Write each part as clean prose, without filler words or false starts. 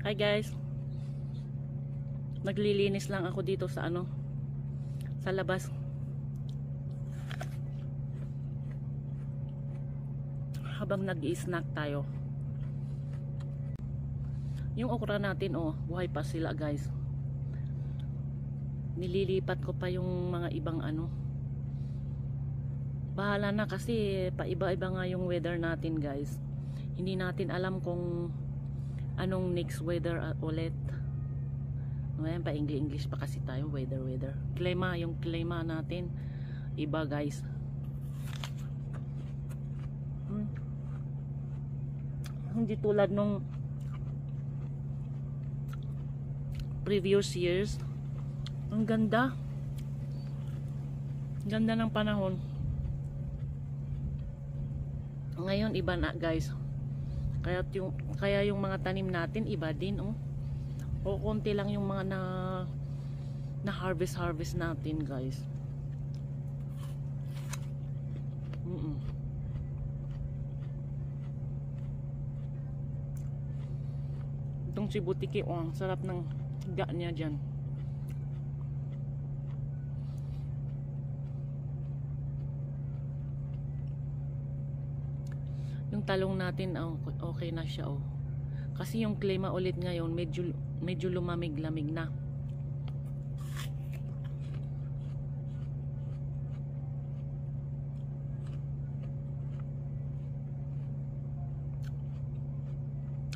Hi guys, naglilinis lang ako dito sa sa labas. Habang nag-i-snack tayo. Yung okra natin, buhay pa sila guys. Nililipat ko pa yung mga ibang Bahala na kasi paiba-iba nga yung weather natin guys. Hindi natin alam kung anong next weather ulit. Ngayon pa English pa kasi tayo, weather. Yung klima natin iba guys. Hindi tulad nung previous years. Ang ganda. Ganda ng panahon. Ngayon iba na guys. Kaya yung mga tanim natin iba din o konti lang yung mga na harvest natin guys. Itong si Butiki, ang sarap ng higa niya dyan. Yung talong natin okay na siya kasi yung klima ulit ngayon medyo lumamig-lamig na.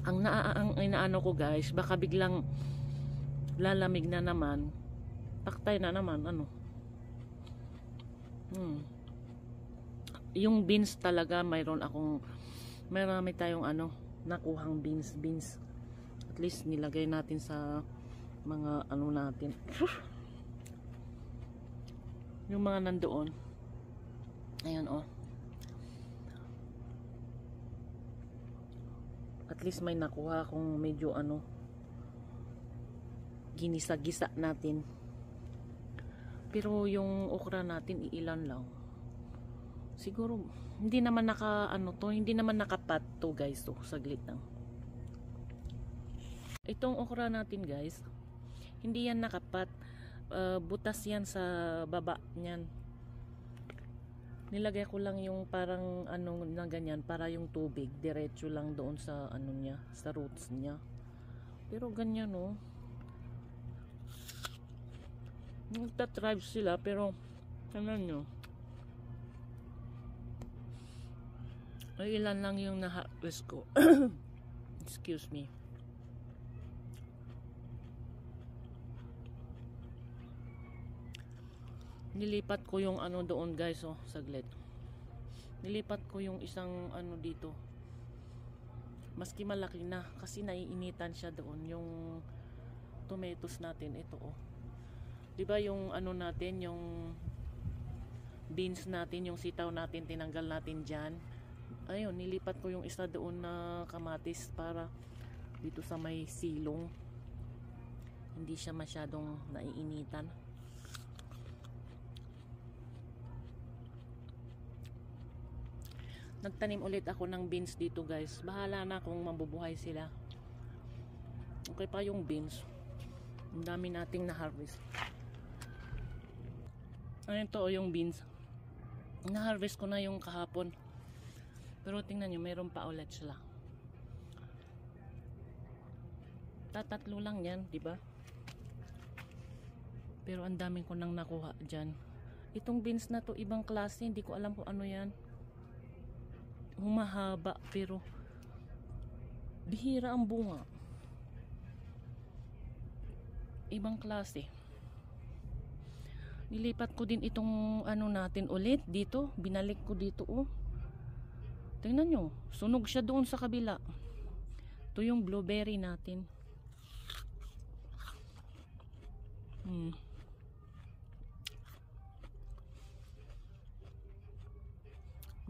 Ang inaano ko guys, baka biglang lalamig na naman, paktay na naman yung beans talaga, marami tayong nakuhang beans. At least nilagay natin sa mga natin. Yung mga nandoon. Ayan At least may nakuha kung medyo ginisa-gisa natin. Pero yung okra natin iilan lang. Siguro hindi naman hindi naman nakapat to guys, saglit lang. Itong okra natin guys, hindi yan nakapat, butas yan sa baba niyan. Nilagay ko lang yung parang na ganyan para yung tubig diretso lang doon sa niya, sa roots niya. Pero ganyan nagtatribe sila, pero nyo ay ilan lang yung na-harvest ko. Excuse me. Nilipat ko yung doon guys, saglit. Nilipat ko yung isang dito. Maski malaki na kasi naiinitan siya doon. Yung tomatoes natin, ito 'Di ba yung natin, yung beans natin, yung sitaw natin, tinanggal natin diyan. Ayun, nilipat ko yung isa doon na kamatis para dito sa may silong. Hindi siya masyadong naiinitan. Nagtanim ulit ako ng beans dito guys. Bahala na kung mabubuhay sila. Okay pa yung beans. Ang dami nating na-harvest. Ayun yung beans. Na-harvest ko na yung kahapon. Pero tingnan nyo, mayroon pa ulit sila. Tatlo lang yan, di ba? Pero ang daming ko nang nakuha dyan. Itong beans na to, ibang klase. Hindi ko alam kung ano yan. Humahaba, pero bihira ang bunga. Ibang klase. Nilipat ko din itong natin ulit dito. Binalik ko dito Tingnan nyo, sunog siya doon sa kabila. Ito yung blueberry natin.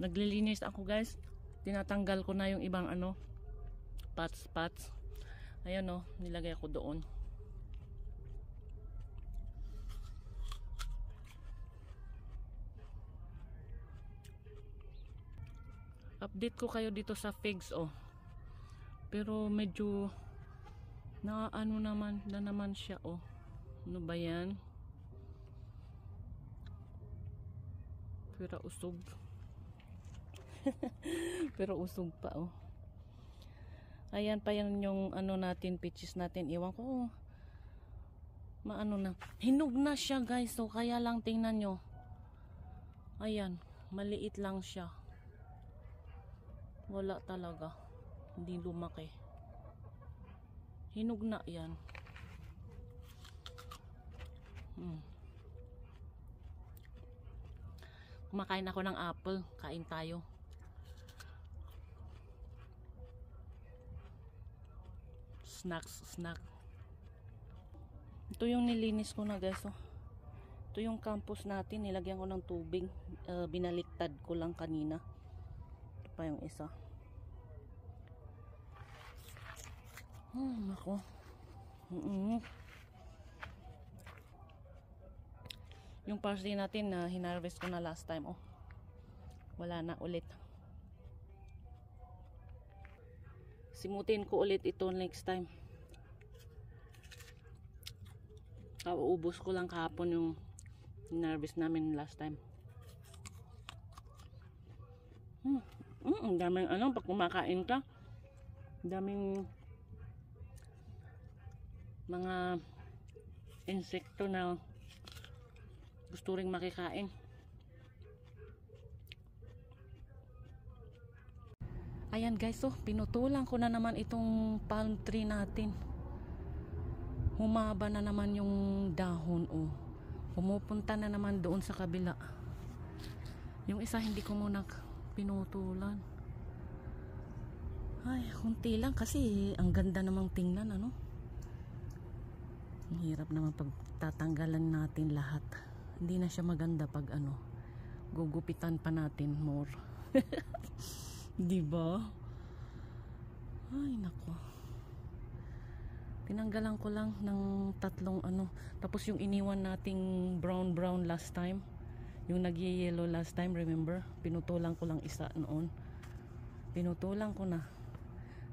Naglilinis ako guys. Tinatanggal ko na yung ibang pots. Ayan nilagay ko doon. Update ko kayo dito sa figs Pero medyo Na ano naman na naman siya, oh. Ano ba yan? Pero usog. Pero usog pa, oh. Ayan pa yan yung ano natin, peaches natin. Iwan ko, maano na. Hinog na siya, guys. So, kaya lang tingnan nyo. Ayan, maliit lang siya. Wala talaga. Hindi lumaki. Hinog na yan. Kumakain ako ng apple. Kain tayo. Snack. Ito yung nilinis ko na, guys, oh. Ito yung campus natin. Nilagyan ko ng tubig. Binaliktad ko lang kanina. Ito pa yung isa. Ako. Yung parsley natin na hinarvest ko na last time, oh. Wala na ulit. Simutin ko ulit ito next time. Uubos ko lang kahapon yung hinarvest namin last time. Ang daming ano, pag kumakain ka, daming mga insekto na gusto ring makikain. Ayan, guys, so pinutulan ko na naman itong palm tree natin. Humaba na naman yung dahon, oh. Pumupunta na naman doon sa kabila. Yung isa hindi ko muna pinutulan. Ay, kunti lang kasi ang ganda namang tingnan, ano. Ang hirap naman pag tatanggalan natin lahat. Hindi na siya maganda pag ano, gugupitan pa natin more. Diba? Ay, nako. Tinanggalan ko lang ng tatlong ano. Tapos yung iniwan nating brown last time, yung nag-yellow last time, remember? Pinutulan ko lang isa noon. Pinutulan ko na.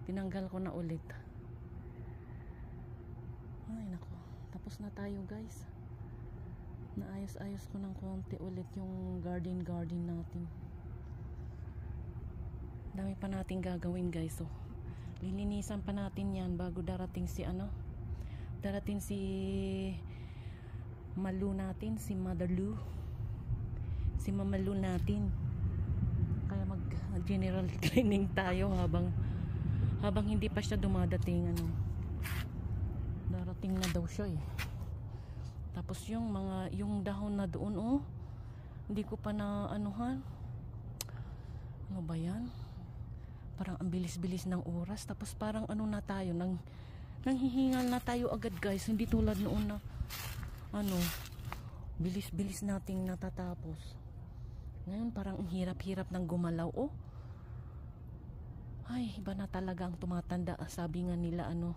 Tinanggal ko na ulit. Ay, nako. Tapos na tayo, guys. Naayos-ayos ko ng konti ulit yung garden natin. Dami pa natin gagawin, guys. So, lilinisan pa natin yan bago darating si ano, darating si Malu natin, si Mother Lu, si Mama Lu natin. Kaya mag general cleaning tayo habang hindi pa siya dumadating, ano. Darating na daw siya, eh. Tapos yung dahon na doon, oh, hindi ko pa na anuhan. Ano ba yan? Parang ang bilis-bilis ng oras. Tapos parang ano na tayo, nanghihingal na tayo agad, guys. Hindi tulad noon na ano, bilis-bilis nating natatapos. Ngayon parang ang hirap-hirap ng gumalaw, oh. Ay, iba na talaga ang tumatanda. Sabi nga nila, ano,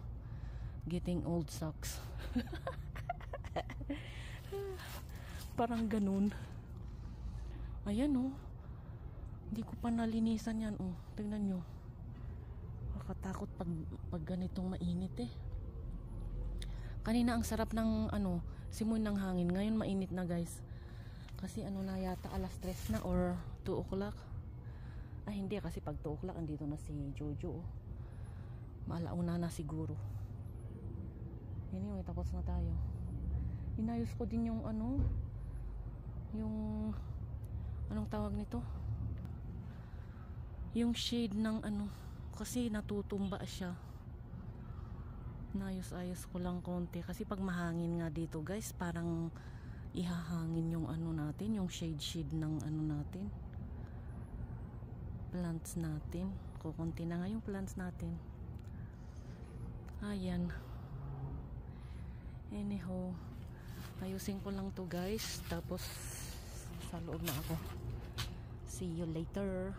getting old sucks. Parang ganun. Ayan, oh. Hindi ko pa nalinisan yan, oh. Tingnan nyo. Nakatakot pag ganitong mainit, eh. Kanina ang sarap ng ano, simoy ng hangin. Ngayon mainit na, guys. Kasi ano na yata, alas 3 na or 2 o'clock. Ay, hindi, kasi pag 2 o'clock andito na si Jojo, oh. Maalauna na siguro. Anyway, tapos na tayo. Inayos ko din yung ano, yung anong tawag nito, yung shade ng ano, kasi natutumba siya. Nayos-ayos ko lang konti kasi pag mahangin nga dito, guys, parang ihahangin yung ano natin, yung shade ng ano natin, plants natin. Kukunti na nga yung plants natin. Ayan. Anyhow, ayusin ko lang to, guys. Tapos sa loob na ako. See you later.